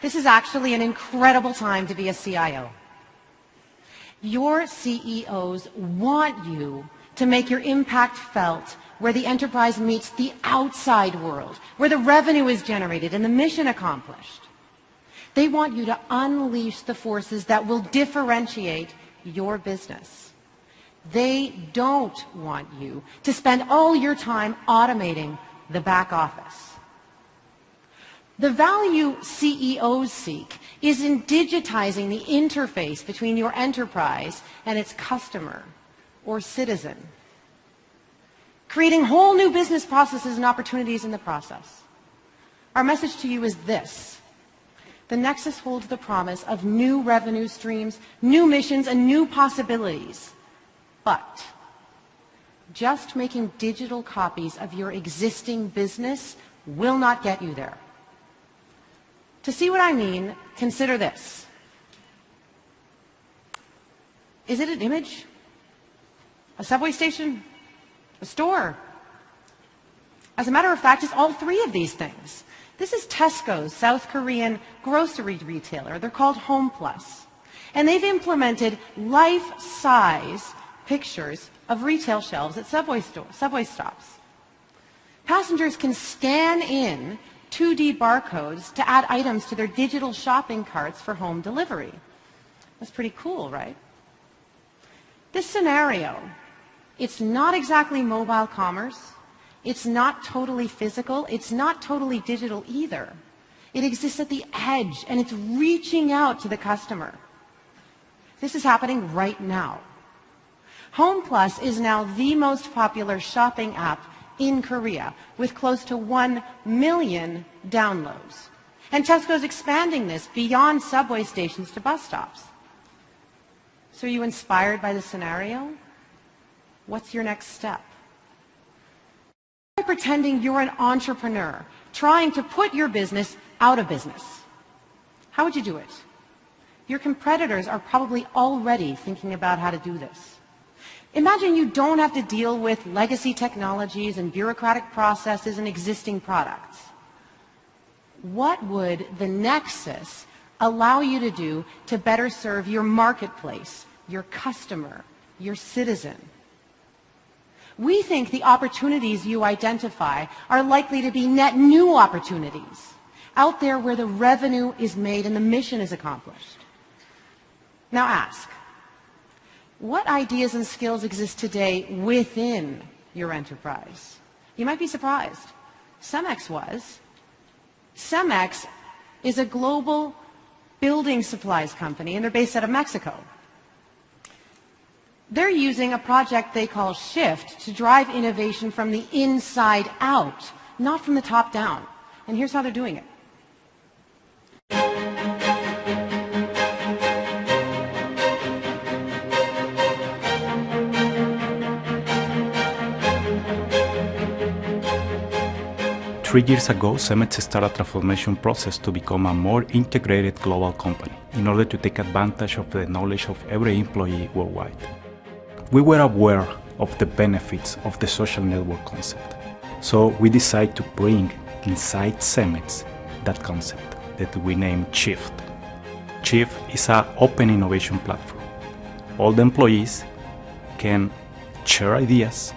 This is actually an incredible time to be a CIO. Your CEOs want you to make your impact felt where the enterprise meets the outside world, where the revenue is generated and the mission accomplished. They want you to unleash the forces that will differentiate your business. They don't want you to spend all your time automating the back office. The value CEOs seek is in digitizing the interface between your enterprise and its customer or citizen, creating whole new business processes and opportunities in the process. Our message to you is this: the Nexus holds the promise of new revenue streams, new missions, and new possibilities. But just making digital copies of your existing business will not get you there. To see what I mean, consider this. Is it an image? A subway station? A store? As a matter of fact, it's all three of these things. This is Tesco's South Korean grocery retailer. They're called Home Plus. And they've implemented life-size pictures of retail shelves at subway stops. Passengers can scan in 2D barcodes to add items to their digital shopping carts for home delivery. That's pretty cool, right? This scenario, it's not exactly mobile commerce. It's not totally physical. It's not totally digital either. It exists at the edge, and it's reaching out to the customer. This is happening right now. Home Plus is now the most popular shopping app in Korea, with close to 1 million downloads. And Tesco's expanding this beyond subway stations to bus stops. So are you inspired by the scenario? What's your next step? By pretending you're an entrepreneur, trying to put your business out of business. How would you do it? Your competitors are probably already thinking about how to do this. Imagine you don't have to deal with legacy technologies and bureaucratic processes and existing products. What would the Nexus allow you to do to better serve your marketplace, your customer, your citizen? We think the opportunities you identify are likely to be net new opportunities out there where the revenue is made and the mission is accomplished. Now ask, what ideas and skills exist today within your enterprise? You might be surprised. CEMEX was. CEMEX is a global building supplies company, and they're based out of Mexico. They're using a project they call Shift to drive innovation from the inside out, not from the top down. And here's how they're doing it. Three years ago, CEMEX started a transformation process to become a more integrated global company in order to take advantage of the knowledge of every employee worldwide. We were aware of the benefits of the social network concept, so we decided to bring inside CEMEX that concept that we named Shift. Shift is an open innovation platform. All the employees can share ideas,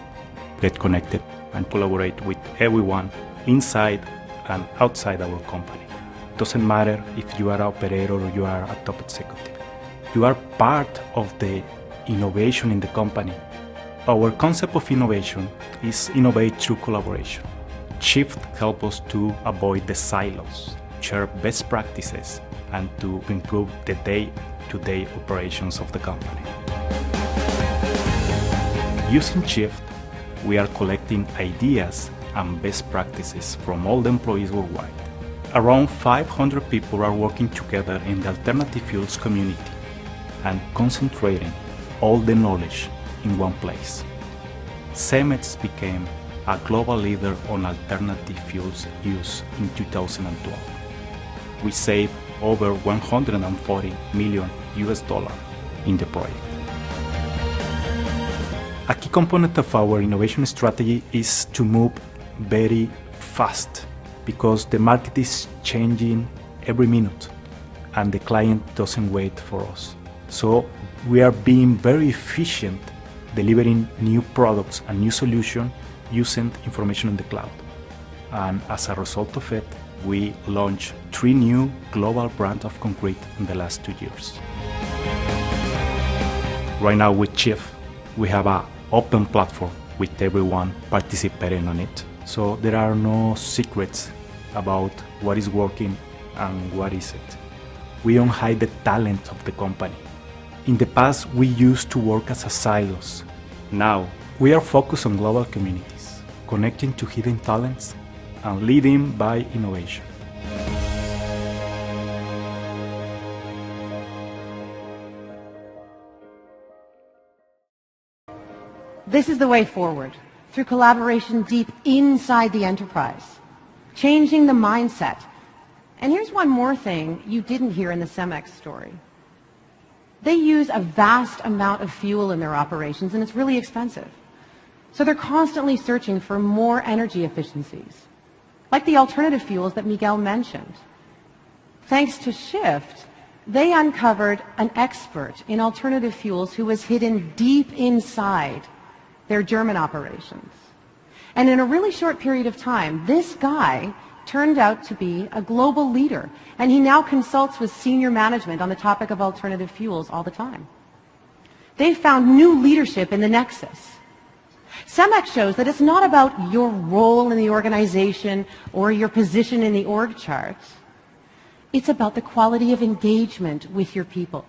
get connected, and collaborate with everyone inside and outside our company. Doesn't matter if you are an operator or you are a top executive. You are part of the innovation in the company. Our concept of innovation is innovate through collaboration. Shift helps us to avoid the silos, share best practices, and to improve the day-to-day operations of the company. Using Shift, we are collecting ideas and best practices from all the employees worldwide. Around 500 people are working together in the alternative fuels community and concentrating all the knowledge in one place. CEMEX became a global leader on alternative fuels use in 2012. We saved over $140 million in the project. A key component of our innovation strategy is to move very fast because the market is changing every minute. and the client doesn't wait for us. So we are being very efficient delivering new products and new solutions using information in the cloud. And as a result of it, we launched 3 new global brands of concrete in the last 2 years. Right now with Chief, we have an open platform with everyone participating on it. So there are no secrets about what is working and what isn't. We don't hide the talent of the company. In the past, we used to work as a silos. Now, we are focused on global communities, connecting to hidden talents and leading by innovation. This is the way forward, through collaboration deep inside the enterprise, changing the mindset. And here's one more thing you didn't hear in the CEMEX story. They use a vast amount of fuel in their operations, and it's really expensive. So they're constantly searching for more energy efficiencies, like the alternative fuels that Miguel mentioned. Thanks to Shift, they uncovered an expert in alternative fuels who was hidden deep inside their German operations. And in a really short period of time, this guy turned out to be a global leader, and he now consults with senior management on the topic of alternative fuels all the time. They found new leadership in the nexus. CEMEX shows that it's not about your role in the organization or your position in the org chart. It's about the quality of engagement with your people.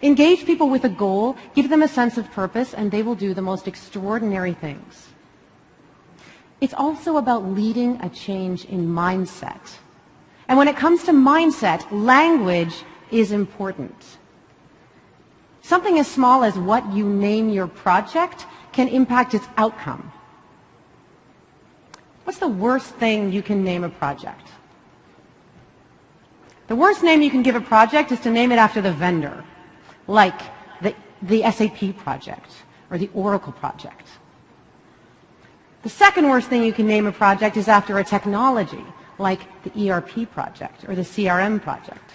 Engage people with a goal, give them a sense of purpose, and they will do the most extraordinary things. It's also about leading a change in mindset. And when it comes to mindset, language is important. Something as small as what you name your project can impact its outcome. What's the worst thing you can name a project? The worst name you can give a project is to name it after the vendor, like the SAP project or the Oracle project. The second worst thing you can name a project is after a technology, like the ERP project or the CRM project.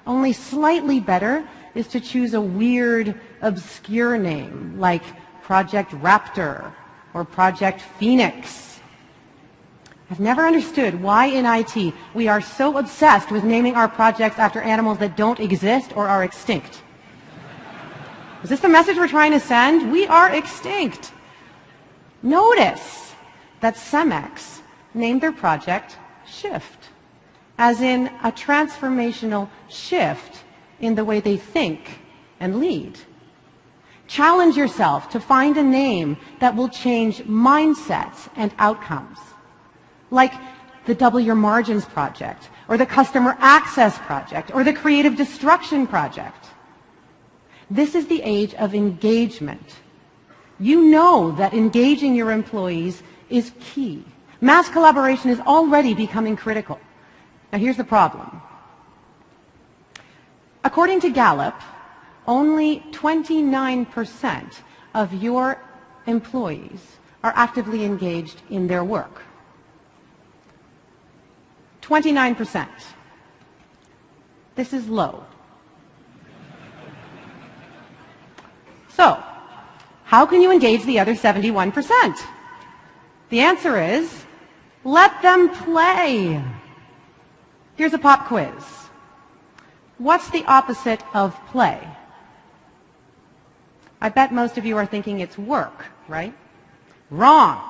Only slightly better is to choose a weird, obscure name, like Project Raptor or Project Phoenix. I've never understood why in IT we are so obsessed with naming our projects after animals that don't exist or are extinct. Is this the message we're trying to send? We are extinct. Notice that CEMEX named their project Shift, as in a transformational shift in the way they think and lead. Challenge yourself to find a name that will change mindsets and outcomes, like the Double Your Margins project, or the Customer Access project, or the Creative Destruction project. This is the age of engagement. You know that engaging your employees is key. Mass collaboration is already becoming critical. Now here's the problem. According to Gallup, only 29% of your employees are actively engaged in their work. 29%. This is low. So, how can you engage the other 71%? The answer is, let them play. Here's a pop quiz. What's the opposite of play? I bet most of you are thinking it's work, right? Wrong.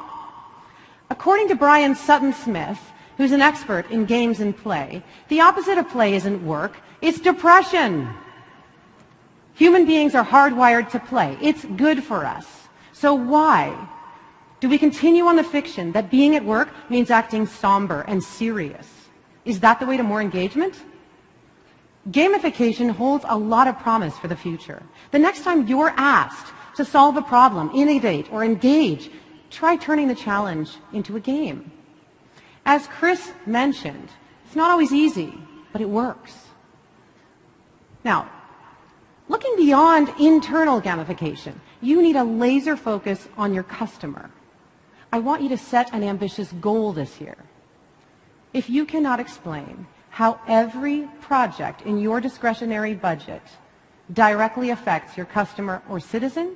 According to Brian Sutton-Smith, who's an expert in games and play, the opposite of play isn't work, it's depression. Human beings are hardwired to play. It's good for us. So why do we continue on the fiction that being at work means acting somber and serious? Is that the way to more engagement? Gamification holds a lot of promise for the future. The next time you're asked to solve a problem, innovate, or engage, try turning the challenge into a game. As Chris mentioned, it's not always easy, but it works. Now, looking beyond internal gamification, you need a laser focus on your customer. I want you to set an ambitious goal this year. If you cannot explain how every project in your discretionary budget directly affects your customer or citizen,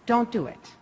don't do it.